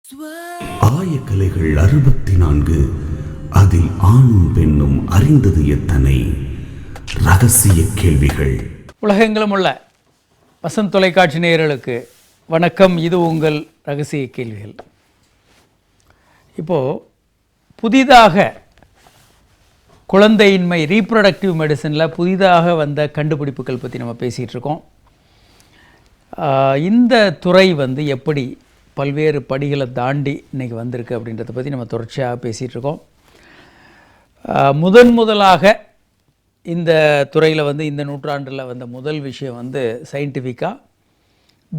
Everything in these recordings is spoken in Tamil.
ஆயக்கலைகள் 64 அதில் ஆணும் பெண்ணும் அறிந்தது எத்தனை ரகசிய கேள்விகள். உலகெங்கிலும் உள்ள வசந்த் தொலைக்காட்சி நேயர்களுக்கு வணக்கம். இது உங்கள் ரகசிய கேள்விகள். இப்போது புதிதாக குழந்தையின்மை ரீப்ரொடக்டிவ் மெடிசனில் புதிதாக வந்த கண்டுபிடிப்புகள் பற்றி நம்ம பேசிகிட்டு இருக்கோம். இந்த துறை எப்படி பல்வேறு படிகளை தாண்டி இன்றைக்கி வந்திருக்கு அப்படின்றத பற்றி நம்ம தொடர்ச்சியாக பேசிகிட்ருக்கோம். முதலாக இந்த துறையில் இந்த நூற்றாண்டில் வந்த முதல் விஷயம் சயின்டிஃபிக்காக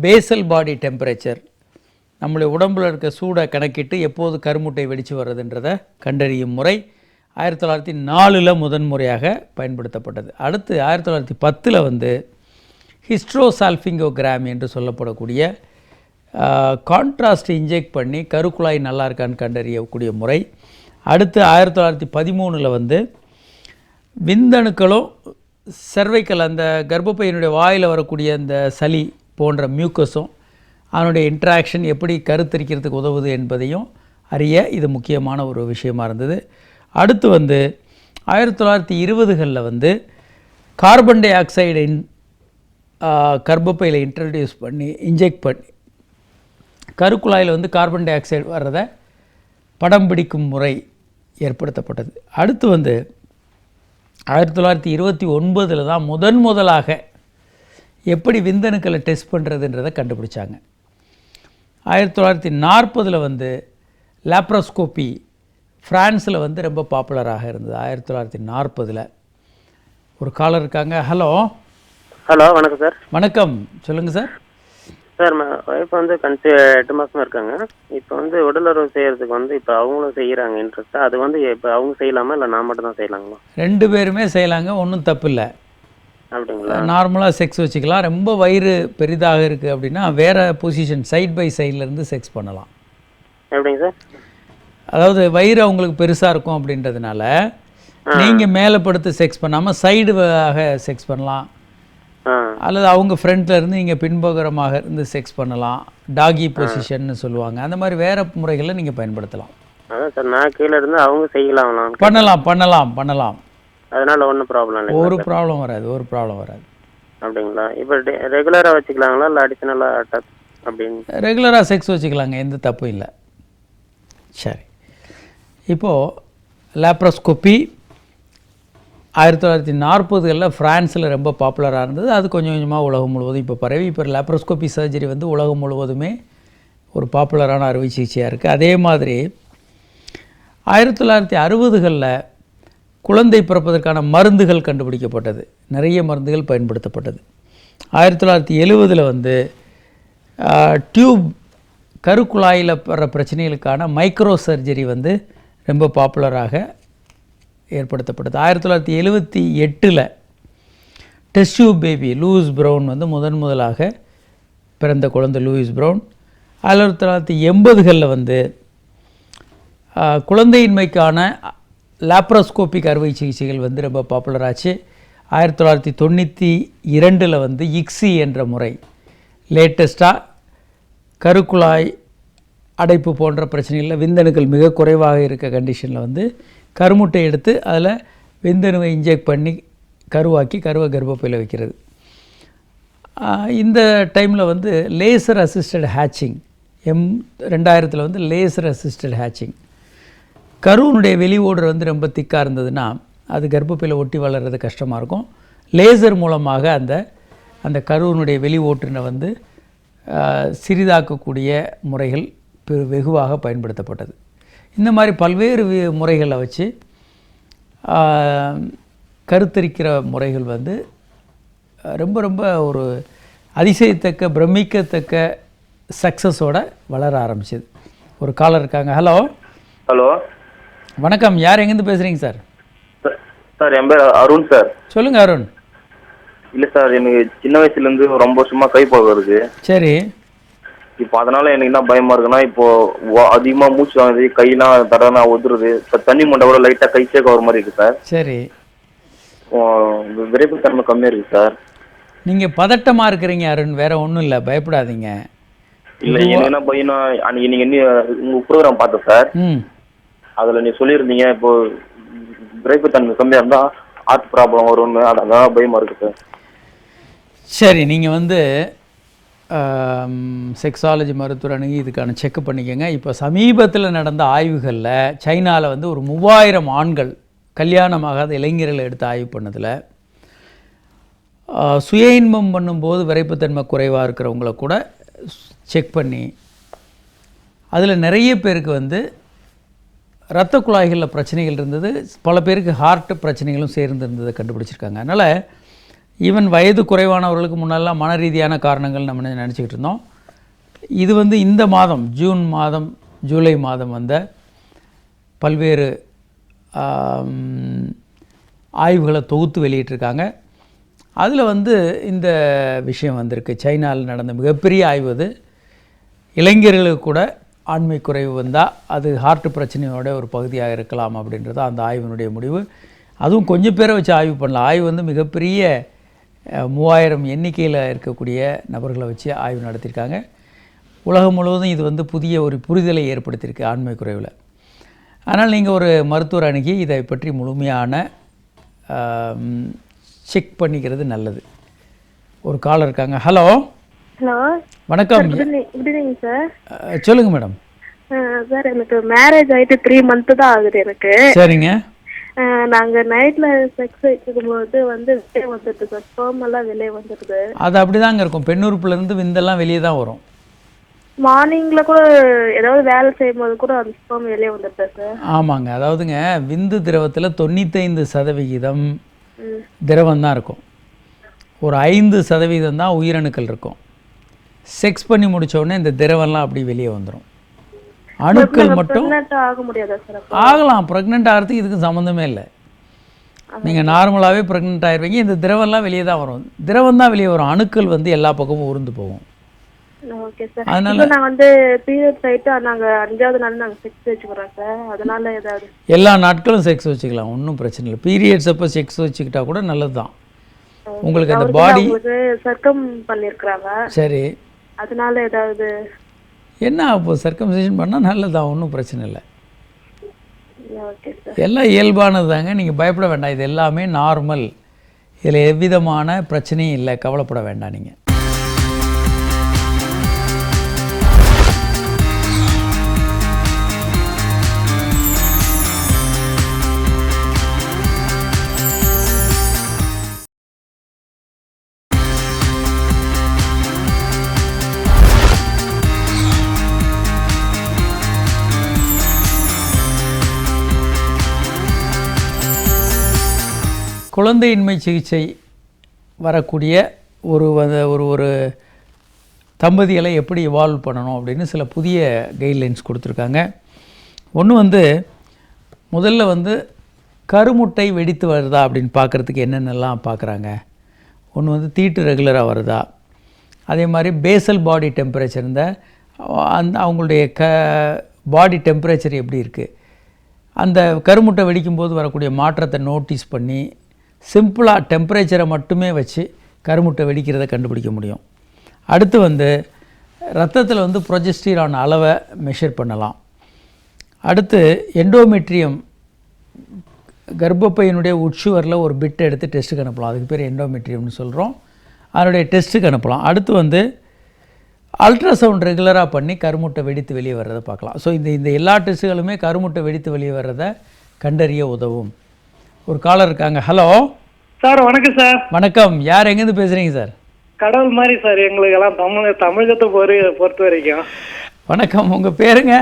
பேசல் பாடி டெம்பரேச்சர், நம்மளுடைய உடம்பில் இருக்க சூடை கணக்கிட்டு எப்போது கருமுட்டை வெடித்து வர்றதுன்றதை கண்டறியும் முறை 1904 முதன்முறையாக பயன்படுத்தப்பட்டது. அடுத்து 1910 ஹிஸ்ட்ரோசால்ஃபிங்கோகிராம் என்று சொல்லப்படக்கூடிய கான்ட்ராஸ்ட் இன்ஜெக்ட் பண்ணி கருக்குழாய் நல்லா இருக்கான்னு கண்டறியக்கூடிய முறை. அடுத்து 1913 விந்தணுக்களும் செர்வைக்கல், அந்த கர்ப்பப்பையினுடைய வாயில் வரக்கூடிய அந்த சளி போன்ற மியூக்கஸும் அதனுடைய இன்ட்ராக்ஷன் எப்படி கருத்தரிக்கிறதுக்கு உதவுது என்பதையும் அறிய இது முக்கியமான ஒரு விஷயமாக இருந்தது. அடுத்து 1920 கார்பன் டை ஆக்சைடு கர்ப்பப்பையில் இன்ட்ரடியூஸ் பண்ணி இன்ஜெக்ட் பண்ணி கருக்குழாயில் கார்பன் டை ஆக்சைடு வர்றதை படம் பிடிக்கும் முறை ஏற்படுத்தப்பட்டது. அடுத்து 1929 தான் முதலாக எப்படி விந்தணுக்களை டெஸ்ட் பண்ணுறதுன்றதை கண்டுபிடிச்சாங்க. 1940 லேப்ரோஸ்கோப்பி ஃப்ரான்ஸில் ரொம்ப பாப்புலராக இருந்தது. 1940 ஒரு காலர் இருக்காங்க. ஹலோ வணக்கம் சார். வணக்கம், சொல்லுங்கள் சார். சார், ஒய்ஃப் கன்சீவ் 8 மாதமாக இருக்காங்க. இப்போ உடலுறவு செய்கிறதுக்கு இப்போ அவங்களும் செய்கிறாங்க இன்ட்ரெஸ்ட்டாக. அது இப்போ அவங்க செய்யலாமா இல்லை நான் மட்டும் தான் செய்யலாங்களா? 2 பேருமே செய்யலாங்க, ஒன்றும் தப்பு இல்லை. அப்படிங்களா? நார்மலாக செக்ஸ் வச்சுக்கலாம். ரொம்ப வயிறு பெரிதாக இருக்குது அப்படின்னா வேறு பொசிஷன் சைட் பை சைட்லேருந்து செக்ஸ் பண்ணலாம். எப்படிங்க சார்? அதாவது வயிறு அவங்களுக்கு பெருசாக இருக்கும் அப்படின்றதுனால நீங்கள் மேலே படுத்து செக்ஸ் பண்ணாமல் சைடுவாக செக்ஸ் பண்ணலாம். அல்லது அவங்க ஃப்ரண்ட்டில் இருந்து நீங்கள் பின்புறமாக இருந்து செக்ஸ் பண்ணலாம். டாகி பொசிஷன்னு சொல்லுவாங்க. அந்த மாதிரி வேறு முறைகளை நீங்கள் பயன்படுத்தலாம். அதான் சார், நான் கீழே இருந்து அவங்க செய்யலாம். பண்ணலாம். அதனால ஒன்றும் ப்ராப்ளம் இல்லை. ஒரு ப்ராப்ளம் வராது. அப்படிங்களா? இப்போ ரெகுலராக வச்சுக்கலாங்களா இல்லை அடிஷனலாக அட்டாச் அப்படின்னு? ரெகுலராக செக்ஸ் வச்சுக்கலாங்க, எந்த தப்பும் இல்லை. சரி, இப்போது லேப்ரோஸ்கோப்பி 1940 ஃப்ரான்ஸில் ரொம்ப பாப்புலராக இருந்தது. அது கொஞ்சம் கொஞ்சமாக உலகம் முழுவதும் இப்போ பரவி இப்போ லேப்ரோஸ்கோப்பி சர்ஜரி உலகம் முழுவதுமே ஒரு பாப்புலரான அறுவை சிகிச்சையாக இருக்குது. அதே மாதிரி 1960 குழந்தை பிறப்பதற்கான மருந்துகள் கண்டுபிடிக்கப்பட்டது. நிறைய மருந்துகள் பயன்படுத்தப்பட்டது. 1970 டியூப் கருக்குழாயில் வர பிரச்சனைகளுக்கான மைக்ரோ சர்ஜரி ரொம்ப பாப்புலராக ஏற்படுத்தப்பட்டது. 1978 test tube baby Louise Brown முதலாக பிறந்த குழந்தை லூயிஸ் ப்ரவுன். 1980 குழந்தையின்மைக்கான லேப்ரோஸ்கோபிக் அறுவை சிகிச்சைகள் ரொம்ப பாப்புலராச்சு. 1992 இக்ஸி என்ற முறை லேட்டஸ்ட்டாக கருக்குழாய் அடைப்பு போன்ற பிரச்சனைகளில் விந்தணுக்கள் மிக குறைவாக இருக்க கண்டிஷனில் கருமுட்டை எடுத்து அதில் விந்தணுவை இன்ஜெக்ட் பண்ணி கருவாக்கி கர்ப்பப்பையில் வைக்கிறது. இந்த டைமில் லேசர் அசிஸ்டட் ஹேட்சிங் 2000 லேசர் அசிஸ்டட் ஹேட்சிங். கருவினுடைய வெளி ஓடுற ரொம்ப திக்காக இருந்ததுன்னா அது கர்ப்பப்பையில் ஒட்டி வளர்கிறது கஷ்டமாக இருக்கும். லேசர் மூலமாக அந்த கருவினுடைய வெளி ஓட்டுனை சிறிதாக்கக்கூடிய முறைகள் வெகுவாக பயன்படுத்தப்பட்டது. இந்த மாதிரி பல்வேறு முறைகளை வச்சு கருத்தரிக்கிற முறைகள் ரொம்ப ரொம்ப ஒரு அதிசயத்தக்க பிரமிக்கத்தக்க சக்ஸஸோட வளர ஆரம்பிச்சது. ஒரு காலர் இருக்காங்க. ஹலோ வணக்கம், யார் எங்கேருந்து பேசுகிறீங்க சார்? சார், என் பேர் அருண் சார். சொல்லுங்கள் அருண். இல்லை சார், எனக்கு சின்ன வயசுலேருந்து ரொம்ப வருஷமாக கை போக இருக்குது. சரி. இப்போ அதனால எனக்கு என்ன பயமா இருக்குன்னா, இப்போ அதிகமாக மூச்சு வாங்குது, கையெல்லாம் தடனா ஒதுருது. இப்போ தண்ணி மண்டை கூட லைட்டாக கை சேர்க்க வர மாதிரி இருக்கு சார். சரி. விரைப்புத்தன்மை கம்மியாக இருக்குது சார். நீங்கள் பதட்டமாக இருக்கிறீங்க அருண், வேறு ஒன்றும் இல்லை, பயப்படாதீங்க. இல்லை என்ன பையனா அன்னைக்கு நீங்கள் உங்கள் ப்ரோக்ராம் பார்த்தேன் சார். அதில் நீ சொல்லியிருந்தீங்க இப்போ விரைப்புத்தன்மை கம்மியாக இருந்தால் ஹார்ட் ப்ராப்ளம் வரும்னு. அதான் பயமாக இருக்குது சார். சரி, நீங்கள் வந்து செக்ஸாலஜி மருத்துவர் அணுகி இதுக்கான செக் பண்ணிக்கோங்க. இப்போ சமீபத்தில் நடந்த ஆய்வுகளில் சைனாவில் வந்து ஒரு 3000 ஆண்கள் கல்யாணமாகாத இளைஞர்களை எடுத்து ஆய்வு பண்ணதில் சுய இன்பம் பண்ணும்போது விரைப்புத்தன்மை குறைவாக இருக்கிறவங்கள கூட செக் பண்ணி அதில் நிறைய பேருக்கு வந்து இரத்த குழாய்களில் பிரச்சனைகள் இருந்தது, பல பேருக்கு ஹார்ட் பிரச்சனைகளும் சேர்ந்து இருந்ததை கண்டுபிடிச்சிருக்காங்க. அதனால் ஈவன் வயது குறைவானவர்களுக்கு முன்னெல்லாம் மன ரீதியான காரணங்கள் நம்ம நினச்சிக்கிட்டு இருந்தோம். இது வந்து இந்த மாதம் ஜூன் மாதம் ஜூலை மாதம் வந்த பல்வேறு ஆய்வுகளை தொகுத்து வெளியிட்டிருக்காங்க. அதில் வந்து இந்த விஷயம் வந்திருக்கு. சைனாவில் நடந்த மிகப்பெரிய ஆய்வு அது. இளைஞர்களுக்கு கூட ஆண்மை குறைவு வந்தால் அது ஹார்ட் பிரச்சனையோட ஒரு பகுதியாக இருக்கலாம் அப்படின்றது அந்த ஆய்வினுடைய முடிவு. அதுவும் கொஞ்சம் பேரை வச்சு ஆய்வு பண்ணல. ஆய்வு வந்து மிகப்பெரிய 3000 எண்ணிக்கையில் இருக்கக்கூடிய நபர்களை வச்சு ஆய்வு நடத்தியிருக்காங்க. உலகம் முழுவதும் இது வந்து புதிய ஒரு புரிதலை ஏற்படுத்தியிருக்கு ஆண்மை குறைவில். ஆனால் நீங்கள் ஒரு மருத்துவர் அணுகி இதை பற்றி முழுமையான செக் பண்ணிக்கிறது நல்லது. ஒரு காலர் இருக்காங்க. ஹலோ. ஹலோ, வணக்கம். Good evening sir. சொல்லுங்கள் மேடம். சார், எனக்கு மேரேஜ் ஆகிட்டு 3 months தான் ஆகுது எனக்கு. சரிங்க. நாங்கள் நைட்டில் செக்ஸ் வச்சுக்கும்போது வந்து வெளியே வந்துடுது சார். ஸ்பெர்ம் எல்லாம் வெளியே வந்துடுது. அது அப்படி தாங்க இருக்கும். பெண்ணுறுப்புலேருந்து விந்தெல்லாம் வெளியே தான் வரும். மார்னிங்கில் கூட ஏதாவது வேலை செய்யும்போது கூட அந்த ஸ்பெர்ம் வெளியே வந்துடுது சார். ஆமாங்க. அதாவதுங்க விந்து திரவத்தில் 95% திரவம் தான் இருக்கும். ஒரு 5% தான் உயிரணுக்கள் இருக்கும். செக்ஸ் பண்ணி முடித்த உடனே இந்த திரவம்லாம் அப்படி வெளியே வந்துடும். அணுக்கள் மட்டும் ஆக முடியாதா சார்? ஆகலாம். ப்ரெக்னென்ட் ஆகிறதுக்கு இதுக்கு சம்மந்தமே இல்லை. நீங்கள் நார்மலாகவே ப்ரெக்னென்ட் ஆகிருவீங்க. இந்த திரவம்லாம் வெளியே தான் வரும். திரவம் தான் வெளியே வரும். அணுக்கள் வந்து எல்லா பக்கமும் உருந்து போகும். Okay sir. அதனால நான் வந்து பீரியட்ஸ் ஆகிட்டு நாங்கள் 5வது நாள் நாங்கள் செக்ஸ் வச்சுக்கிறோம் சார். அதனால ஏதாவது எல்லா நாட்களும் செக்ஸ் வச்சுக்கலாம், ஒன்றும் பிரச்சனை இல்லை. பீரியட்ஸ் அப்போ செக்ஸ் வச்சுக்கிட்டா கூட நல்லது தான். உங்களுக்கு அந்த பாடி சர்க்கம் பண்ணியிருக்கிறாங்க. சரி, அதனால ஏதாவது என்ன அப்போ சர்க்கம்சேஷன் பண்ணால் நல்லதான், ஒன்றும் பிரச்சனை இல்லை. Okay sir. எல்லாம் இயல்பானது தாங்க. நீங்கள் பயப்பட வேண்டாம். இது எல்லாமே நார்மல். இதில் எவ்விதமான பிரச்சனையும் இல்லை. கவலைப்பட வேண்டாம் நீங்கள். குழந்தையின்மை சிகிச்சை வரக்கூடிய ஒரு தம்பதிகளை எப்படி இவால்வ் பண்ணணும் அப்படின்னு சில புதிய கைட்லைன்ஸ் கொடுத்துருக்காங்க. ஒன்று வந்து முதல்ல வந்து கருமுட்டை வெடித்து வருதா அப்படின்னு பார்க்குறதுக்கு என்னென்னலாம் பார்க்குறாங்க. ஒன்று வந்து தீட்டு ரெகுலராக வருதா, அதே மாதிரி பேசல் பாடி டெம்பரேச்சர் அவங்களுடைய பாடி டெம்பரேச்சர் எப்படி இருக்குது, அந்த கருமுட்டை வெடிக்கும்போது வரக்கூடிய மாற்றத்தை நோட்டீஸ் பண்ணி சிம்பிளாக டெம்பரேச்சரை மட்டுமே வச்சு கருமுட்டை வெடிக்கிறத கண்டுபிடிக்க முடியும். அடுத்து வந்து ரத்தத்தில் வந்து ப்ரொஜெஸ்டிரான் அளவை மெஷர் பண்ணலாம். அடுத்து எண்டோமெட்ரியம் கர்ப்பப்பையினுடைய உட்சுவரில் ஒரு பிட் எடுத்து டெஸ்ட்டுக்கு அனுப்பலாம். அதுக்கு பேர் எண்டோமெட்ரியம்னு சொல்கிறோம். அதனுடைய டெஸ்ட்டுக்கு அனுப்பலாம். அடுத்து வந்து அல்ட்ராசவுண்ட் ரெகுலராக பண்ணி கருமுட்டை வெடித்து வெளியே வர்றதை பார்க்கலாம். ஸோ இந்த எல்லா டெஸ்ட்டுகளுமே கருமுட்டை வெடித்து வெளியே வர்றதை கண்டறிய உதவும். ஒரு காலர் இருக்காங்க. Hello sir. வணக்கம் சார். வணக்கம். யார் எங்கேருந்து பேசுகிறீங்க சார்? கடவுள் மாதிரி சார் எங்களுக்கெல்லாம் தமிழகத்தை பொறுத்த வரைக்கும். வணக்கம். உங்கள் பேருங்க?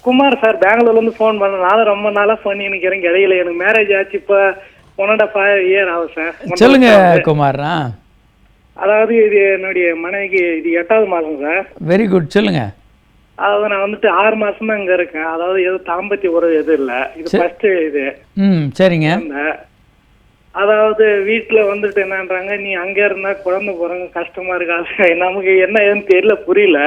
குமார் சார். பெங்களூர்லேருந்து ஃபோன் பண்ண. நானும் ரொம்ப நாளாக ஃபோன் எனக்கு இடையில எனக்கு மேரேஜ் ஆச்சு. இப்போ 1.5 year ஆகும் சார். சொல்லுங்க குமார்ண்ணா. அதாவது இது என்னுடைய மனைவிக்கு இது 8வது மாதம் சார். Very good. சொல்லுங்க. அதாவது நான் வந்துட்டு 6 மாசம் தான் இங்கே இருக்கேன். அதாவது எதுவும் தாம்பத்திய உறவு எதுவும் இல்லை. இது ஃபர்ஸ்ட் இது. சரிங்க. அதாவது வீட்டில் வந்துட்டு என்னன்றாங்க, நீ அங்கே இருந்தா குழந்தை போறாங்க கஷ்டமா இருக்காது. நமக்கு என்ன ஏன்னு தெரியல, புரியல.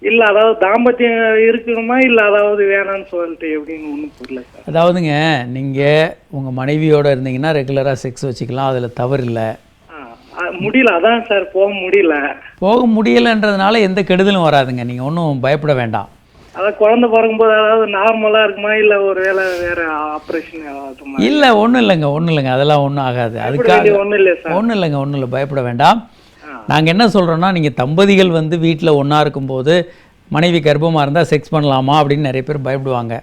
இல்லை அதாவது தாம்பத்தியம் இருக்கணுமா இல்லை அதாவது வேணான்னு சொல்லிட்டு எப்படின்னு ஒன்றும் புரியல சார். அதாவதுங்க நீங்கள் உங்கள் மனைவியோடு இருந்தீங்கன்னா ரெகுலராக செக்ஸ் வச்சுக்கலாம், அதில் தவறு இல்லை. முடியல, அதான் சார் போக முடியல. போக முடியலைன்றதுனால எந்த கெடுதலும் வராதுங்க, நீங்கள் ஒன்றும் பயப்பட வேண்டாம். அதான் குழந்தை பிறக்கும்போது அதாவது நார்மலாக இருக்குமா இல்லை ஒரு வேளை வேறு ஆப்ரேஷன் ஆகுமா? இல்லை ஒன்றும் இல்லைங்க, அதெல்லாம் ஒன்றும் ஆகாது. அதுக்காக ஒன்றும் இல்லை சார். ஒன்றும் இல்லை, பயப்பட வேண்டாம். நாங்கள் என்ன சொல்கிறோன்னா, நீங்கள் தம்பதிகள் வந்து வீட்டில் ஒன்றா இருக்கும்போது மனைவி கர்ப்பமாக இருந்தால் செக்ஸ் பண்ணலாமா அப்படின்னு நிறைய பேர் பயப்படுவாங்க.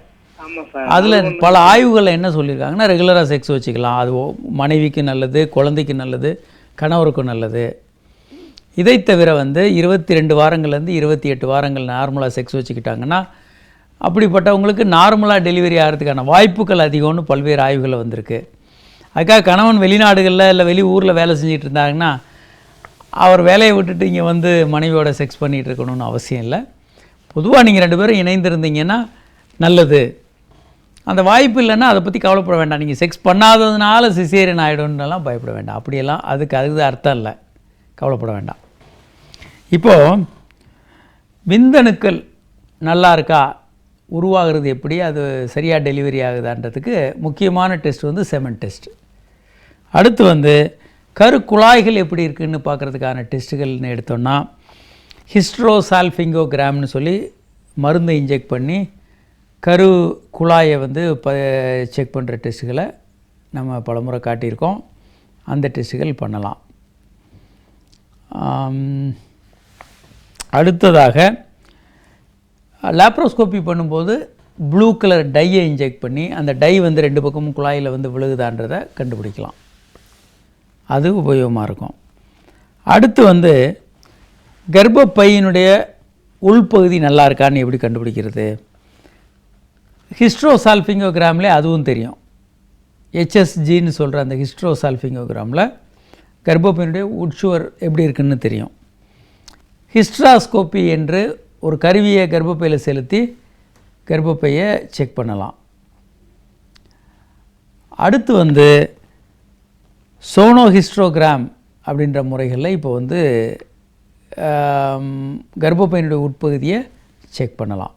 அதில் பல ஆய்வுகளில் என்ன சொல்லியிருக்காங்கன்னா, ரெகுலராக செக்ஸ் வச்சுக்கலாம், அது மனைவிக்கு நல்லது, குழந்தைக்கு நல்லது, கணவருக்கும் நல்லது. இதை தவிர வந்து 22 வாரங்கள்லேருந்து 28 வாரங்கள் நார்மலாக செக்ஸ் வச்சுக்கிட்டாங்கன்னா அப்படிப்பட்டவங்களுக்கு நார்மலாக டெலிவரி ஆகிறதுக்கான வாய்ப்புகள் அதிகம்னு பல்வேறு ஆய்வுகளில் வந்திருக்கு. அதுக்காக கணவன் வெளிநாடுகளில் இல்லை வெளி ஊரில் வேலை செஞ்சுட்டு இருந்தாங்கன்னா அவர் வேலையை விட்டுட்டு இங்கே வந்து மனைவியோட செக்ஸ் பண்ணிகிட்டு இருக்கணும்னு அவசியம் இல்லை. பொதுவாக நீங்கள் 2 பேரும் இணைந்திருந்தீங்கன்னா நல்லது. அந்த வாய்ப்பு இல்லைன்னா அதை பற்றி கவலைப்பட வேண்டாம். நீங்கள் செக்ஸ் பண்ணாததுனால சிசேரியன் ஆகிடும்னுலாம் பயப்பட வேண்டாம். அப்படியெல்லாம் அதுக்கு அர்த்தம் இல்லை, கவலைப்பட வேண்டாம். இப்போது விந்தணுக்கள் நல்லா இருக்கா, உருவாகிறது எப்படி, அது சரியாக டெலிவரி ஆகுதான்றதுக்கு முக்கியமான டெஸ்ட் வந்து செமன் டெஸ்ட். அடுத்து வந்து கருக்குழாய்கள் எப்படி இருக்குதுன்னு பார்க்குறதுக்கான டெஸ்ட்டுகள்னு எடுத்தோன்னா ஹிஸ்ட்ரோசால்ஃபிங்கோகிராம்னு சொல்லி மருந்தை இன்ஜெக்ட் பண்ணி கரு குழாயை வந்து செக் பண்ணுற டெஸ்ட்டுகளை நம்ம பலமுறை காட்டியிருக்கோம். அந்த டெஸ்ட்டுகள் பண்ணலாம். அடுத்ததாக லேப்ரோஸ்கோப்பி பண்ணும்போது ப்ளூ கலர் டையை இன்ஜெக்ட் பண்ணி அந்த டை வந்து 2 பக்கமும் குழாயில் வந்து விழுகுதான்றதை கண்டுபிடிக்கலாம். அது உபயோகமாக இருக்கும். அடுத்து வந்து கர்ப்பப்பையினுடைய உள்பகுதி நல்லா இருக்கான்னு எப்படி கண்டுபிடிக்கிறது? ஹிஸ்ட்ரோசால்ஃபிங்கோகிராமில் அதுவும் தெரியும். HSGன்னு சொல்கிற அந்த ஹிஸ்ட்ரோசால்ஃபிங்கோகிராமில் கர்ப்பப்பையினுடைய உட்சுவர் எப்படி இருக்குன்னு தெரியும். ஹிஸ்ட்ராஸ்கோப்பி என்று ஒரு கருவியை கர்ப்பப்பையில் செலுத்தி கர்ப்பப்பையை செக் பண்ணலாம். அடுத்து வந்து சோனோஹிஸ்ட்ரோகிராம் அப்படின்ற முறைகளில் இப்போ வந்து கர்ப்பப்பையினுடைய உட்பகுதியை செக் பண்ணலாம்.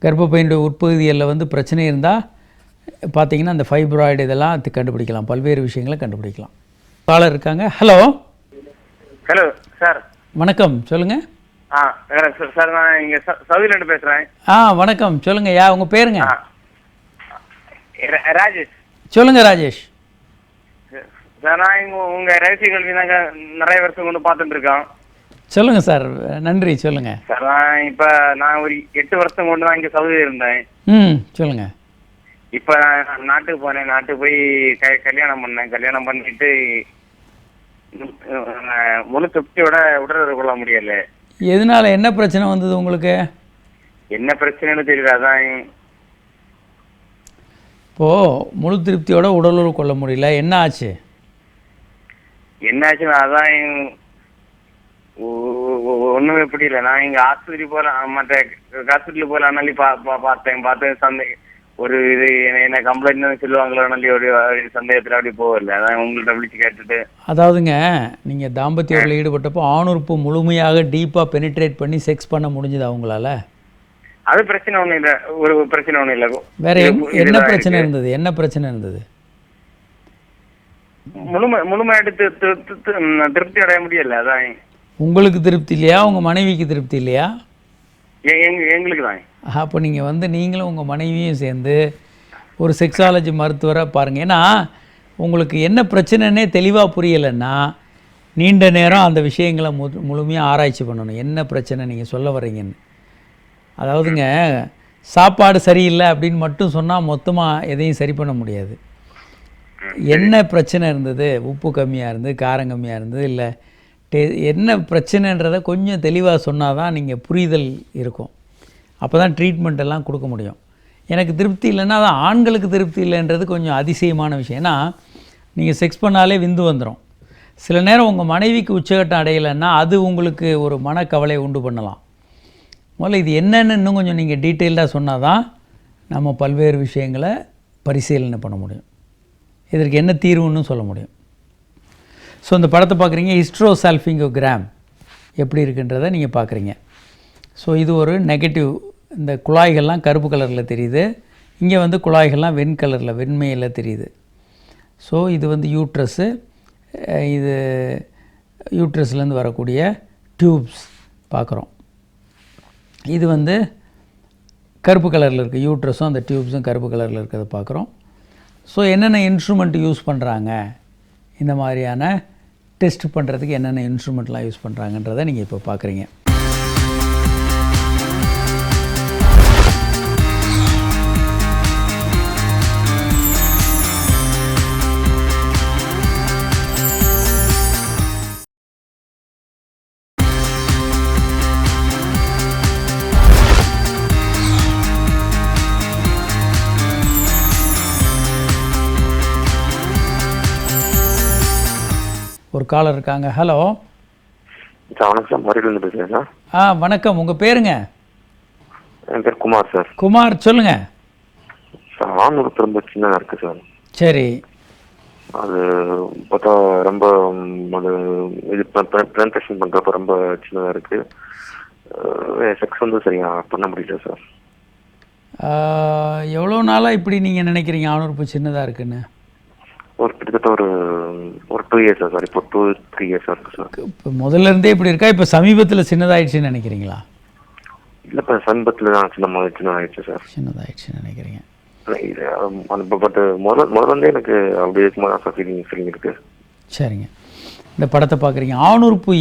கர்ப்பப்பையினுடைய உட்பகுதியில் வந்து பிரச்சனை இருந்தால் பார்த்திங்கன்னா அந்த ஃபைப்ராய்டு இதெல்லாம் கண்டுபிடிக்கலாம், பல்வேறு விஷயங்களை கண்டுபிடிக்கலாம். காலர் இருக்காங்க. Hello sir. வணக்கம், சொல்லுங்கள். சார் நான் இங்கே சவுதியிலேருந்து பேசுகிறேன். வணக்கம், சொல்லுங்கள். உங்கள் பேருங்க? ராஜேஷ். சொல்லுங்கள் ராஜேஷ். சார் நான் இங்கே உங்கள் ரகசிய கல்வி நாங்கள் நிறைய வருஷம் கொண்டு பார்த்துட்டு இருக்கோம். சொல்லுங்கள் சார். நன்றி, சொல்லுங்கள் சார். நான் ஒரு 8 வருஷம் கொண்டு தான் இங்கே சவுதியில் இருந்தேன். சொல்லுங்கள். இப்போ நான் நாட்டுக்கு போனேன். நாட்டுக்கு போய் கல்யாணம் பண்ணேன். கல்யாணம் பண்ணிட்டு முழு திருப்தியோட உடலுறவு கொள்ள முடியல. எதனால, என்ன பிரச்சனை வந்தது உங்களுக்கு? என்ன பிரச்சனைன்னு தெரியல. அதான் இப்போது முழு திருப்தியோட உடலுறவு கொள்ள முடியல, என்ன ஆச்சு? என்னாச்சுன்னா அதான் ஒன்றுமே புரியல. நான் இங்கே ஆஸ்பத்திரி போகிறேன், மற்ற ஹாஸ்பிட்டலுக்கு போகலான்னாலே பார்த்தேன் ஒரு இது என்ன கம்ப்ளைண்ட் சொல்லுவாங்களோனாலே ஒரு சந்தேகத்தில் அப்படி போகல. அதான் உங்கள்கிட்ட விழிச்சு கேட்டுட்டு. அதாவதுங்க, நீங்கள் தாம்பத்தியத்தில் ஈடுபட்டப்போ ஆணுறுப்பு முழுமையாக டீப்பாக பெனிட்ரேட் பண்ணி செக்ஸ் பண்ண முடிஞ்சது அவங்களால? அது பிரச்சனை ஒன்றும் இல்லை, ஒரு பிரச்சனை ஒன்றும் இல்லை. வேற என்ன பிரச்சனை இருந்தது? என்ன பிரச்சனை இருந்தது? முழுமையாയിട്ട് திருப்தி அடைய முடியல. அதான் உங்களுக்கு திருப்தி இல்லையா, உங்கள் மனைவிக்கு திருப்தி இல்லையா? எங்களுக்கு தான். அப்போ நீங்கள் வந்து நீங்களும் உங்கள் மனைவியும் சேர்ந்து ஒரு செக்ஸாலஜி மருத்துவரை பாருங்கள். ஏன்னா உங்களுக்கு என்ன பிரச்சனைன்னே தெளிவாக புரியலைன்னா நீண்ட நேரம் அந்த விஷயங்களை முழுமையாக ஆராய்ச்சி பண்ணணும். என்ன பிரச்சனை நீங்கள் சொல்ல வர்றீங்கன்னு. அதாவதுங்க, சாப்பாடு சரியில்லை அப்படின்னு மட்டும் சொன்னால் மொத்தமாக எதையும் சரி பண்ண முடியாது. என்ன பிரச்சனை இருந்தது, உப்பு கம்மியாக இருந்தது, காரம் கம்மியாக இருந்தது, இல்லை என்ன பிரச்சனைன்றதை கொஞ்சம் தெளிவாக சொன்னால் தான் நீங்கள் புரிதல் இருக்கும். அப்போ தான் ட்ரீட்மெண்ட் எல்லாம் கொடுக்க முடியும். எனக்கு திருப்தி இல்லைன்னா அது ஆண்களுக்கு திருப்தி இல்லைன்றது கொஞ்சம் அதிசயமான விஷயம். ஏன்னா நீங்கள் செக்ஸ் பண்ணாலே விந்து வந்துடும். சில நேரம் உங்கள் மனைவிக்கு உச்சகட்டம் அடையலைன்னா அது உங்களுக்கு ஒரு மனக்கவலை உண்டு பண்ணலாம். முதல்ல இது என்னென்னு இன்னும் கொஞ்சம் நீங்கள் டீட்டெயில்டாக சொன்னால் தான் நம்ம பல்வேறு விஷயங்களை பரிசீலனை பண்ண முடியும், இதற்கு என்ன தீர்வுன்னு சொல்ல முடியும். ஸோ இந்த படத்தை பார்க்குறீங்க, ஹிஸ்ட்ரோசால்ஃபிங்கோகிராம் எப்படி இருக்குன்றதை நீங்கள் பார்க்குறீங்க. ஸோ இது ஒரு நெகட்டிவ். இந்த குழாய்கள்லாம் கருப்பு கலரில் தெரியுது, இங்கே வந்து குழாய்கள்லாம் வெண்கலரில் வெண்மையில் தெரியுது. ஸோ இது வந்து யூட்ரஸ்ஸு, இது யூட்ரஸ்லேருந்து வரக்கூடிய டியூப்ஸ் பார்க்குறோம். இது வந்து கருப்பு கலரில் இருக்குது, யூட்ரஸும் அந்த டியூப்ஸும் கருப்பு கலரில் இருக்கிறத பார்க்குறோம். ஸோ என்னென்ன இன்ஸ்ட்ருமெண்ட் யூஸ் பண்ணுறாங்க, இந்த மாதிரியான டெஸ்ட் பண்ணுறதுக்கு என்னென்ன இன்ஸ்ட்ருமெண்ட்லாம் யூஸ் பண்ணுறாங்கன்றதை நீங்கள் இப்போ பார்க்குறீங்க. ஒரு காலர் இருக்காங்க. ஹலோ சார், வணக்கம் சார். மதுரையிலேருந்து பேசுகிறேன் சார். வணக்கம். உங்கள் பேருங்க? என் பேர் குமார் சார். குமார், சொல்லுங்கள் சார். ஆணுறுப்பு ரொம்ப சின்னதாக இருக்குது சார். சரி. அது பார்த்தா ரொம்ப அது இது ப்ரெசன்டேஷன் பண்ணுறப்ப ரொம்ப சின்னதாக இருக்குது. செக்ஸ் வந்து சரியாக பண்ண முடியல சார். எவ்வளோ நாளாக இப்படி நீங்கள் நினைக்கிறீங்க ஆணுறுப்பு சின்னதாக இருக்குன்னு? கிட்டத்தட்ட ஒரு 2 இயர்ஸா சார். இப்போ 2-3 இயர்ஸாக இருக்குது சார். இப்போ முதல்ல இருந்தே இப்படி இருக்கா, இப்போ சமீபத்தில் சின்னதாகிடுச்சின்னு நினைக்கிறீங்களா? இல்லை, இப்போ சமீபத்தில் தான் சின்னதாகிடுச்சு சார். சின்னதாகிடுச்சின்னு நினைக்கிறீங்க? பட் முதல்ல எனக்கு அப்படி இருக்குமா சார் ஃபீலிங் இருக்குது. சரிங்க. இந்த படத்தை பார்க்குறீங்க. ஆணுறுப்பு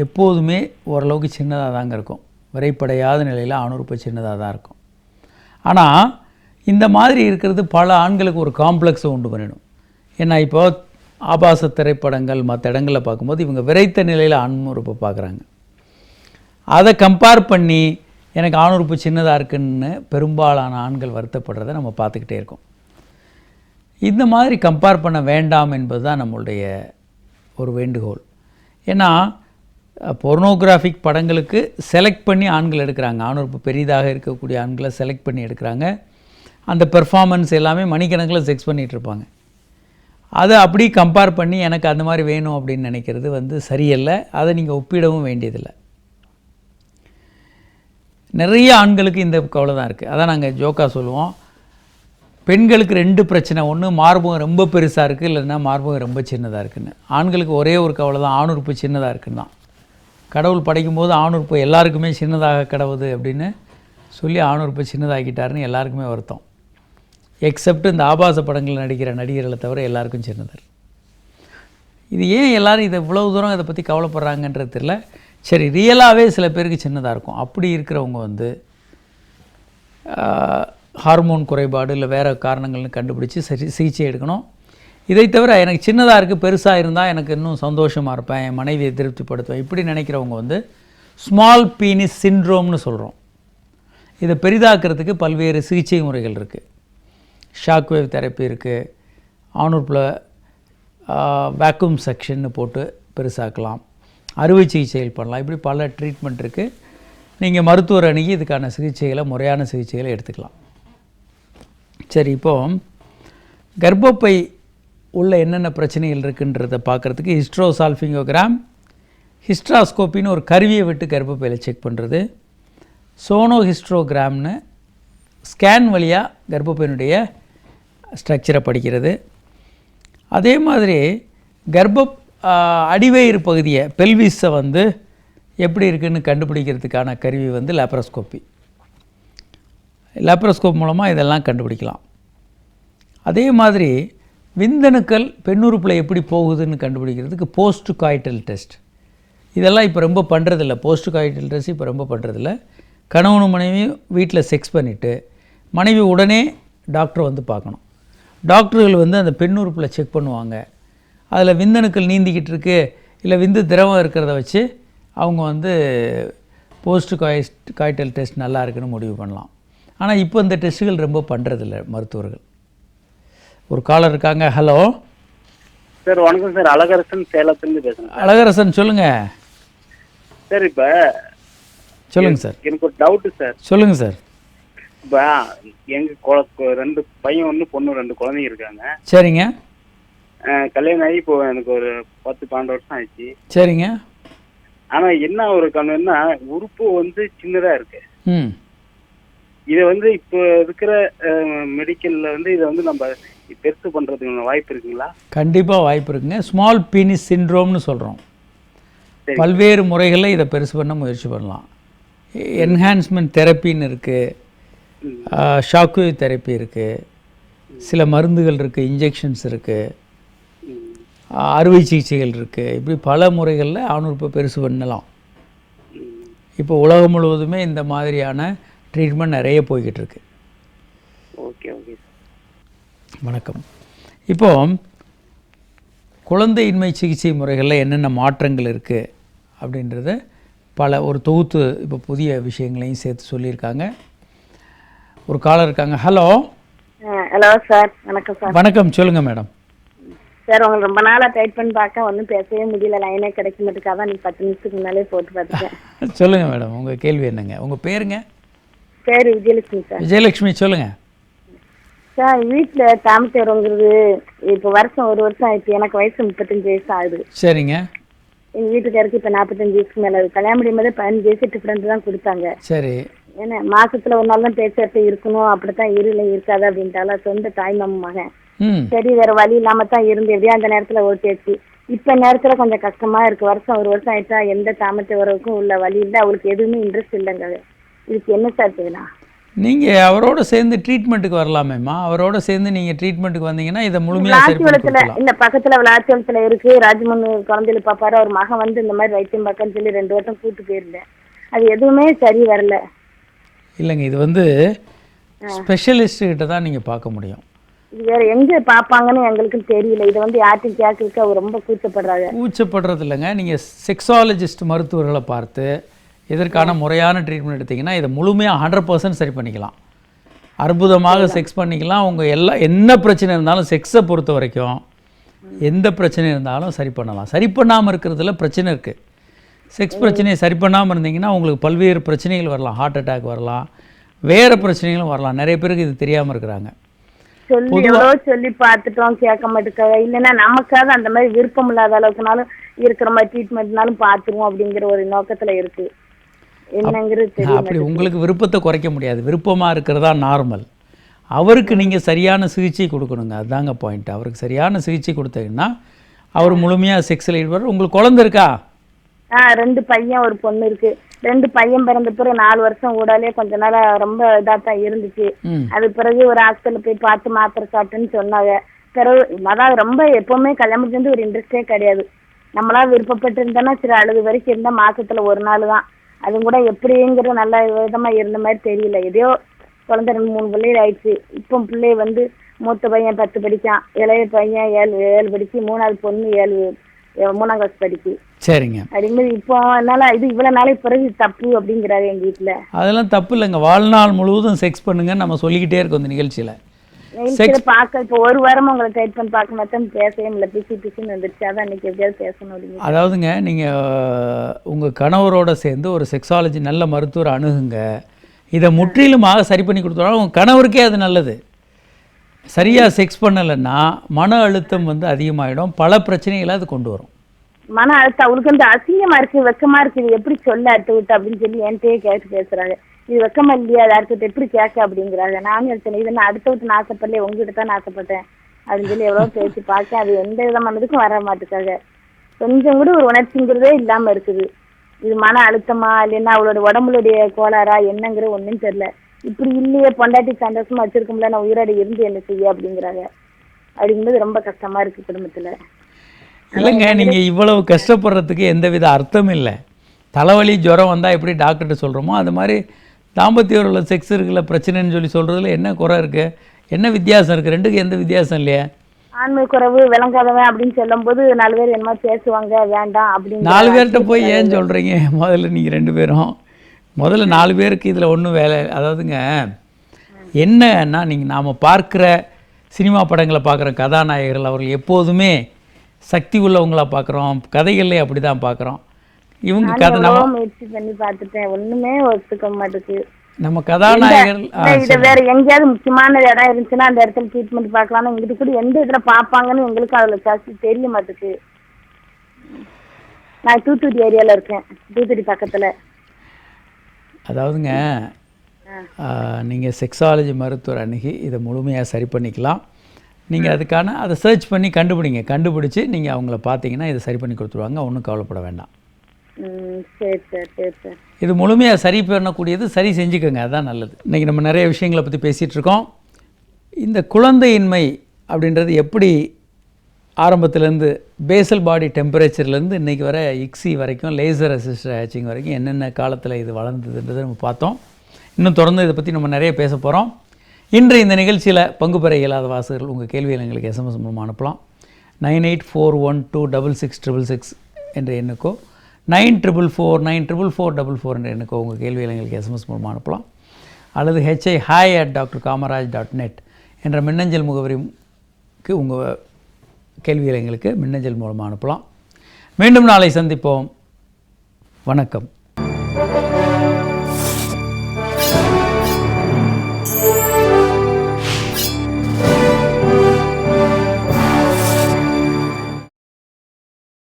எப்போதுமே ஓரளவுக்கு சின்னதாக தாங்க இருக்கும். விரைப்படையாத நிலையில் ஆணுறுப்பு சின்னதாக தான் இருக்கும். ஆனால் இந்த மாதிரி இருக்கிறது பல ஆண்களுக்கு ஒரு காம்ப்ளெக்ஸை உண்டு பண்ணிடும். ஏன்னா இப்போ ஆபாச திரைப்படங்கள் மற்ற இடங்களில் பார்க்கும்போது இவங்க விரைத்த நிலையில் ஆணுறுப்பை பார்க்குறாங்க. அதை கம்பேர் பண்ணி எனக்கு ஆணுறுப்பு சின்னதாக இருக்குன்னு பெரும்பாலான ஆண்கள் வருத்தப்படுறதை நம்ம பார்த்துக்கிட்டே இருக்கோம். இந்த மாதிரி கம்பேர் பண்ண வேண்டாம் என்பது தான் நம்மளுடைய ஒரு வேண்டுகோள். ஏன்னா பொர்னோகிராஃபிக் படங்களுக்கு செலக்ட் பண்ணி ஆண்கள் எடுக்கிறாங்க. ஆணுறுப்பு பெரிதாக இருக்கக்கூடிய ஆண்களை செலக்ட் பண்ணி எடுக்கிறாங்க. அந்த பெர்ஃபார்மன்ஸ் எல்லாமே மணிக்கணக்கில் செக்ஸ் பண்ணிகிட்ருப்பாங்க. அதை அப்படி கம்பேர் பண்ணி எனக்கு அந்த மாதிரி வேணும் அப்படின்னு நினைக்கிறது வந்து சரியல்ல. அதை நீங்கள் ஒப்பிடவும் வேண்டியதில்லை. நிறைய ஆண்களுக்கு இந்த கவலை தான் இருக்குது. அதான் நாங்கள் ஜோக்காக சொல்லுவோம், பெண்களுக்கு 2 பிரச்சனை. ஒன்று மார்பகம் ரொம்ப பெருசாக இருக்குது, இல்லைன்னா மார்பகம் ரொம்ப சின்னதாக இருக்குதுன்னு. ஆண்களுக்கு ஒரே ஒரு கவலை தான், ஆணுறுப்பு சின்னதாக இருக்குன்னு தான். கடவுள் படைக்கும்போது ஆணுறுப்பு எல்லாருக்குமே சின்னதாக கடவுது அப்படின்னு சொல்லி ஆணுறுப்பு சின்னதாகிட்டாருன்னு எல்லாருக்குமே வருத்தம். எக்ஸப்ட் இந்த ஆபாச படங்களில் நடிக்கிற நடிகர்களை தவிர எல்லாருக்கும் சின்னதர். இது ஏன் எல்லோரும் இதை இவ்வளவு தூரம் இதை பற்றி கவலைப்படுறாங்கன்றது தெரியல. சரி, ரியலாகவே சில பேருக்கு சின்னதாக இருக்கும். அப்படி இருக்கிறவங்க வந்து ஹார்மோன் குறைபாடு இல்லை வேறு காரணங்கள்னு கண்டுபிடிச்சி சிகிச்சை எடுக்கணும். இதை தவிர எனக்கு சின்னதாக இருக்குது, பெருசாக இருந்தால் எனக்கு இன்னும் சந்தோஷமாக இருப்பேன், என் மனைவியை திருப்திப்படுத்துவேன், இப்படி நினைக்கிறவங்க வந்து ஸ்மால் பீனிஸ் சிண்ட்ரோம்னு சொல்கிறோம். இதை பெரிதாக்கிறதுக்கு பல்வேறு சிகிச்சை முறைகள் இருக்குது. ஷாக்வேவ் தெரப்பி இருக்குது, ஆணுறுப்பில் வேக்யூம் செக்ஷன்னு போட்டு பெருசாக்கலாம், அறுவை சிகிச்சைகள் பண்ணலாம். இப்படி பல ட்ரீட்மெண்ட் இருக்குது. நீங்கள் மருத்துவர் அணுகி இதுக்கான சிகிச்சைகளை, முறையான சிகிச்சைகளை எடுத்துக்கலாம். சரி, இப்போது கர்ப்பப்பை உள்ள என்னென்ன பிரச்சனைகள் இருக்குன்றதை பார்க்குறதுக்கு ஹிஸ்ட்ரோசால்ஃபிங்கோகிராம், ஹிஸ்ட்ராஸ்கோப்பின்னு ஒரு கருவியை விட்டு கர்ப்பப்பையில் செக் பண்ணுறது, சோனோ ஹிஸ்ட்ரோகிராம்னு ஸ்கேன் வழியாக கர்ப்பப்பையினுடைய ஸ்ட்ரக்சரை படிக்கிறது. அதே மாதிரி அடிவயிறு பகுதியை, பெல்விஸை வந்து எப்படி இருக்குதுன்னு கண்டுபிடிக்கிறதுக்கான கருவி வந்து லேப்ரோஸ்கோப்பி. லேப்ரோஸ்கோப் மூலமாக இதெல்லாம் கண்டுபிடிக்கலாம். அதே மாதிரி விந்தணுக்கள் பெண்ணுறுப்பில் எப்படி போகுதுன்னு கண்டுபிடிக்கிறதுக்கு போஸ்ட் காய்டல் டெஸ்ட். இதெல்லாம் இப்போ ரொம்ப பண்ணுறதில்ல. போஸ்ட் காய்டல் டெஸ்ட் இப்போ ரொம்ப பண்ணுறதில்ல. கணவனும் மனைவியும் வீட்டில் செக்ஸ் பண்ணிவிட்டு மனைவி உடனே டாக்டரை வந்து பார்க்கணும். டாக்டர்கள் வந்து அந்த பெண்ணுறுப்பில் செக் பண்ணுவாங்க. அதில் விந்தணுக்கள் நீந்திக்கிட்டு இருக்கு, இல்லை விந்து திரவம் இருக்கிறத வச்சு அவங்க வந்து போஸ்ட் காய்டல் டெஸ்ட் நல்லா இருக்குன்னு முடிவு பண்ணலாம். ஆனால் இப்போ இந்த டெஸ்ட்டுகள் ரொம்ப பண்ணுறதில்ல மருத்துவர்கள். ஒரு காலர் இருக்காங்க. Hello sir. வணக்கம் சார். அழகரசன், சேலத்துலேருந்து பேசுகிறேன். அழகரசன், சொல்லுங்கள் சார். இப்போ சொல்லுங்கள் சார். எனக்கு ஒரு டவுட்டு சார். சொல்லுங்கள் சார். இப்போ எங்கள் 2 பையன் 1 பொண்ணு 2 குழந்தைங்க இருக்காங்க. சரிங்க. கல்யாணம் ஆகி இப்போ எனக்கு ஒரு 10-12 வருஷம் ஆயிடுச்சு. சரிங்க. ஆனால் என்ன ஒரு கண்ணா, உறுப்பு வந்து சின்னதாக இருக்கு. இதை வந்து இப்போ இருக்கிற மெடிக்கல்ல வந்து இதை வந்து நம்ம பெருசு பண்றதுக்கு வாய்ப்பு இருக்குங்களா? கண்டிப்பாக வாய்ப்பு இருக்குங்க. ஸ்மால் பீனிஸ் சிண்ட்ரோம்னு சொல்கிறோம். பல்வேறு முறைகளில் இதை பெருசு பண்ண முயற்சி பண்ணலாம். என்ஹான்ஸ்மெண்ட் தெரப்பின்னு இருக்குது, ஷாக்வேவ் தெரப்பி இருக்குது, சில மருந்துகள் இருக்குது, இன்ஜெக்ஷன்ஸ் இருக்குது, அறுவை சிகிச்சைகள் இருக்குது. இப்படி பல முறைகளில் ஆணுறுப்பை பெருசு பண்ணலாம். இப்போ உலகம் முழுவதுமே இந்த மாதிரியான ட்ரீட்மெண்ட் நிறைய போய்கிட்டு இருக்கு. Okay okay. வணக்கம். இப்போ குழந்தையின்மை சிகிச்சை முறைகளில் என்னென்ன மாற்றங்கள் இருக்குது அப்படின்றத ஒரு தொகுத்து இப்போ புதிய விஷயங்களையும் சேர்த்து சொல்லியிருக்காங்க. ஒரு காலர் இருக்காங்க. ஹலோ. Hello sir. வணக்கம் சார். வணக்கம், சொல்லுங்கள் மேடம். சார் உங்களுக்கு ரொம்ப நாளாக டைப் பண்ணி பார்க்க ஒன்றும் பேசவே முடியல, லைனே கிடைக்க மாட்டேக்காக தான் நீங்கள் 10 நிமிஷத்துக்கு முன்னாலே போட்டு பார்த்துட்டேன். சொல்லுங்கள் மேடம், உங்கள் கேள்வி என்னங்க? உங்கள் பேருங்க? பேர் விஜயலட்சுமி சார். விஜயலட்சுமி, சொல்லுங்கள் சார். வீட்டில் தாமத்தவங்கிறது இப்போ வருஷம் 1 வருஷம் ஆயிடுச்சு. எனக்கு வயசு 35 வயசு ஆகுது. சரிங்க. எங்கள் வீட்டுக்காருக்கு இப்போ 45 வயசுக்கு மேலே. கல்யாணம் முடியும் போதே 15 வயசு டிஃப்ரெண்ட் தான் கொடுத்தாங்க. சரி. ஏன்னா மாசத்துல ஒரு நாள் தான் பேச்சுவார்த்தை இருக்கணும், அப்படித்தான் இருக்காது அப்படின்ட்டால சொந்த தாய் மாமா மகன். சரி, வேற வழி இல்லாம தான் இருந்து எப்படியா அந்த நேரத்துல ஓட்டியாச்சு. இப்ப நேரத்துல கொஞ்சம் கஷ்டமா இருக்கு. வருஷம் 1 வருஷம் ஆயிட்டா எந்த தாமத்தை உறவுக்கும் உள்ள வழி இல்லை. அவளுக்கு எதுவுமே இன்ட்ரெஸ்ட் இல்லைங்க. இதுக்கு என்ன சார் செய்யலாம்? நீங்கள் அவரோட சேர்ந்து ட்ரீட்மெண்ட்டுக்கு வரலாமேம்மா. அவரோட சேர்ந்து நீங்கள் ட்ரீட்மெண்ட்டுக்கு வந்தீங்கன்னா இதை முழுமையாக விளாச்சிவளத்தில் இல்லை, பக்கத்தில் விளாச்சிவளத்தில் இருக்குது. ராஜமன் குழந்தையில பார்ப்பாரு. அவர் மகன் வந்து இந்த மாதிரி வைத்தியம் பார்க்கன்னு சொல்லி 2 வருஷம் கூப்பிட்டு போயிருந்தேன். அது எதுவுமே சரி வரல. இல்லைங்க, இது வந்து ஸ்பெஷலிஸ்ட்டு தான் நீங்கள் பார்க்க முடியும். இது வேறு எங்கே பார்ப்பாங்கன்னு எங்களுக்கும் தெரியல. இதை வந்து யார்ட்டையும் கேட்கறதுக்கு அவர் ரொம்ப கூச்சப்படுறாங்க. கூச்சப்படுறது இல்லைங்க, நீங்கள் செக்ஸாலஜிஸ்ட் மருத்துவர்களை பார்த்து இதற்கான முறையான ட்ரீட்மெண்ட் எடுத்திங்கன்னா இதை முழுமையாக 100% சரி பண்ணிக்கலாம். அற்புதமாக செக்ஸ் பண்ணிக்கலாம். உங்கள் என்ன பிரச்சனை இருந்தாலும் செக்ஸை பொறுத்த வரைக்கும் எந்த பிரச்சனை இருந்தாலும் சரி பண்ணலாம். சரி பண்ணாமல் இருக்கிறதுல பிரச்சனை இருக்குது. செக்ஸ் பிரச்சனையை சரி பண்ணாமல் இருந்தீங்கன்னா உங்களுக்கு பல்வேறு பிரச்சனைகள் வரலாம். ஹார்ட் அட்டாக் வரலாம், வேறு பிரச்சனைகளும் வரலாம். நிறைய பேருக்கு இது தெரியாமல் இருக்கிறாங்க. சொல்லி பார்த்துட்டோம், கேட்க மாட்டேங்க. இல்லைன்னா நமக்காக அந்த மாதிரி விருப்பம் இல்லாத அளவுக்குனாலும் இருக்கிற மாதிரி ட்ரீட்மெண்ட்னாலும் பார்த்துருவோம் அப்படிங்கிற ஒரு நோக்கத்தில் இருக்குது. அப்படி உங்களுக்கு விருப்பத்தை குறைக்க முடியாது. விருப்பமாக இருக்கிறதா நார்மல். அவருக்கு நீங்கள் சரியான சிகிச்சை கொடுக்கணுங்க. அதுதாங்க பாயிண்ட். அவருக்கு சரியான சிகிச்சை கொடுத்தீங்கன்னா அவர் முழுமையாக செக்ஸில் ஈடுபடுற. உங்களுக்கு குழந்தை இருக்கா? 2 பையன் 1 பொண்ணு இருக்கு. 2 பையன் பிறந்த பிறகு 4 வருஷம் கூடாலே கொஞ்ச நாள் ரொம்ப இதாக தான் இருந்துச்சு. அது பிறகு ஒரு ஹாஸ்பிட்டலில் போய் பார்த்து மாத்திரை சாப்பிட்டுன்னு சொன்னாங்க. பிறகு அதாவது ரொம்ப எப்பவுமே கல்யாணத்துக்கு வந்து ஒரு இன்ட்ரெஸ்டே கிடையாது. நம்மளா விருப்பப்பட்டு இருந்தோன்னா சரி அழுது வரைக்கும் இருந்தால் மாசத்துல 1 நாள் தான். அதுவும் கூட எப்படிங்கிற நல்ல விதமாக இருந்த மாதிரி தெரியல. எதையோ குழந்தை 2-3 பிள்ளைகள் ஆயிடுச்சு. இப்போ பிள்ளை வந்து மூத்த பையன் 10 படிக்கான், இளைய பையன் 7 படிச்சு, 3ஆவது பொண்ணு 3ஆம் கிளாஸ் படிச்சு. சரிங்க. அப்படிங்கும்போது இப்போ அதனால இது இவ்வளோ நாளைக்கு பிறகு தப்பு அப்படிங்கிறாரு எங்கள் வீட்டில். அதெல்லாம் தப்பு இல்லைங்க. வாழ்நாள் முழுவதும் செக்ஸ் பண்ணுங்கன்னு நம்ம சொல்லிக்கிட்டே இருக்கோம் இந்த நிகழ்ச்சியில். பார்க்க இப்போ 1 வாரமா உங்களை டைப் பண்ணி பார்க்க மாட்டேன், பேசவே இல்லை. பிசின்னு வந்துருச்சு. அதான் இன்னைக்கு எப்படியாவது பேசணும் அப்படிங்க. அதாவதுங்க, நீங்கள் உங்கள் கணவரோட சேர்ந்து ஒரு செக்ஸாலஜி நல்ல மருத்துவர் அணுகுங்க. இதை முற்றிலுமாக சரி பண்ணி கொடுத்தோம்னா உங்கள் கணவருக்கே அது நல்லது. சரியாக செக்ஸ் பண்ணலைன்னா மன அழுத்தம் வந்து அதிகமாகிடும். பல பிரச்சனைகளை அது கொண்டு வரும். மன அழுத்தம் அவளுக்கு வந்து அசிங்கமாக இருக்குது, வெக்கமாக இருக்குது. இது எப்படி சொல்ல அடுத்து விட்டு அப்படின்னு சொல்லி என்கிட்டயே கேட்டு பேசுகிறாங்க. இது வெக்கமா இல்லையா, அது அடுத்தது எப்படி கேட்க அப்படிங்கிறாங்க. நானும் எடுத்தேன், இது நான் அடுத்த விட்டு ஆசைப்படல, உங்ககிட்ட தான் ஆசைப்பட்டேன் அப்படின்னு சொல்லி எவ்வளோ பேசி பார்க்க அது எந்த விதமானதுக்கும் வர மாட்டேக்காக. கொஞ்சம் கூட ஒரு உணர்ச்சிங்கிறதே இல்லாமல் இருக்குது. இது மன அழுத்தமா இல்லைன்னா அவளோட உடம்புடைய கோளாறா என்னங்கிற ஒன்றும் தெரியல. இப்படி இல்லையே, பொண்டாட்டி சந்தோஷமா வச்சிருக்க முடியல, நான் உயிரோட இருந்து என்ன செய்ய அப்படிங்கிறாங்க. அப்படிங்கும்போது ரொம்ப கஷ்டமா இருக்கு குடும்பத்தில். இல்லைங்க, நீங்கள் இவ்வளவு கஷ்டப்படுறதுக்கு எந்தவித அர்த்தம் இல்லை. தலைவலி ஜுரம் வந்தால் எப்படி டாக்டர்கிட்ட சொல்கிறோமோ அது மாதிரி தாம்பத்திய உறவுல செக்ஸ் இருக்குல்ல பிரச்சனைன்னு சொல்லி சொல்கிறதுல என்ன குறை இருக்குது, என்ன வித்தியாசம் இருக்குது? ரெண்டுக்கு எந்த வித்தியாசம் இல்லையா? ஆண்மை குறைவு விளங்காதவன் அப்படின்னு சொல்லும் போது 4 பேர் என்னமோ பேசுவாங்க, வேண்டாம் அப்படின்னு. 4 பேர்கிட்ட போய் ஏன் சொல்கிறீங்க? முதல்ல நீங்கள் 2 பேரும் முதல்ல 4 பேருக்கு இதில் ஒன்றும் வேலை. அதாவதுங்க என்னன்னா, நாம் பார்க்குற சினிமா படங்களை பார்க்குற கதாநாயகர்கள் அவர்கள் எப்போதுமே சக்தி உள்ளவங்களா பார்க்குறோம். கதைகள்லே அப்படி தான் பார்க்குறோம். இவங்க கதை நம்ம முயற்சி பண்ணி பார்த்துட்டேன், ஒண்ணுமே ஒத்துக்க மாட்டேங்குது. நம்ம கதாநாயகர்கள் இதை வேற எங்கேயாவது முக்கியமான இடம் இருந்துச்சுன்னா அந்த இடத்துல ட்ரீட்மெண்ட் பார்க்கலாம். இங்கிட்டு கூட எந்த இதுல பார்ப்பாங்கன்னு எங்களுக்கு அதுல ஜாஸ்தி தெரிய மாட்டேங்குது. நான் தூத்துக்குடி ஏரியால இருக்கேன், தூத்துக்குடி பக்கத்துல. அதாவதுங்க நீங்கள் செக்ஸாலஜி மருத்துவர் அணுகி இதை முழுமையாக சரி பண்ணிக்கலாம். நீங்கள் அதுக்கான அதை சர்ச் பண்ணி கண்டுபிடிச்சி நீங்கள் அவங்கள பார்த்தீங்கன்னா இதை சரி பண்ணி கொடுத்துருவாங்க. ஒன்றும் கவலைப்பட வேண்டாம். சரி சார், சரி சார். இது முழுமையாக சரி பண்ணக்கூடியது, சரி செஞ்சுக்கோங்க, அதுதான் நல்லது. இன்றைக்கி நம்ம நிறைய விஷயங்களை பற்றி பேசிகிட்டு இருக்கோம். இந்த குழந்தையின்மை அப்படின்றது எப்படி ஆரம்பத்துலேருந்து பேசல் பாடி டெம்பரேச்சர்லேருந்து இன்றைக்கி வர இக்ஸி வரைக்கும் லேசர் அசிஸ்டட் ஹேச்சிங் வரைக்கும் என்னென்ன காலத்தில் இது வளர்ந்ததுன்றதை நம்ம பார்த்தோம். இன்னும் தொடர்ந்து இதை பற்றி நம்ம நிறைய பேச போகிறோம். இன்று இந்த நிகழ்ச்சியில் பங்கு பெற இயலாத வாசகர்கள் உங்கள் கேள்வியில் எங்களுக்கு SMS மூலமாக அனுப்பலாம். 9841266666 என்ற எண்ணுக்கோ 94494444 என்ற எண்ணுக்கோ உங்கள் கேள்வியில் எங்களுக்கு SMS மூலமாக அனுப்பலாம். அல்லது hi@drkamaraj.net என்ற மின்னஞ்சல் முகவரிக்கு உங்கள் கேள்வியில் எங்களுக்கு மின்னஞ்சல் மூலமாக அனுப்பலாம். மீண்டும் நாளை சந்திப்போம். வணக்கம்.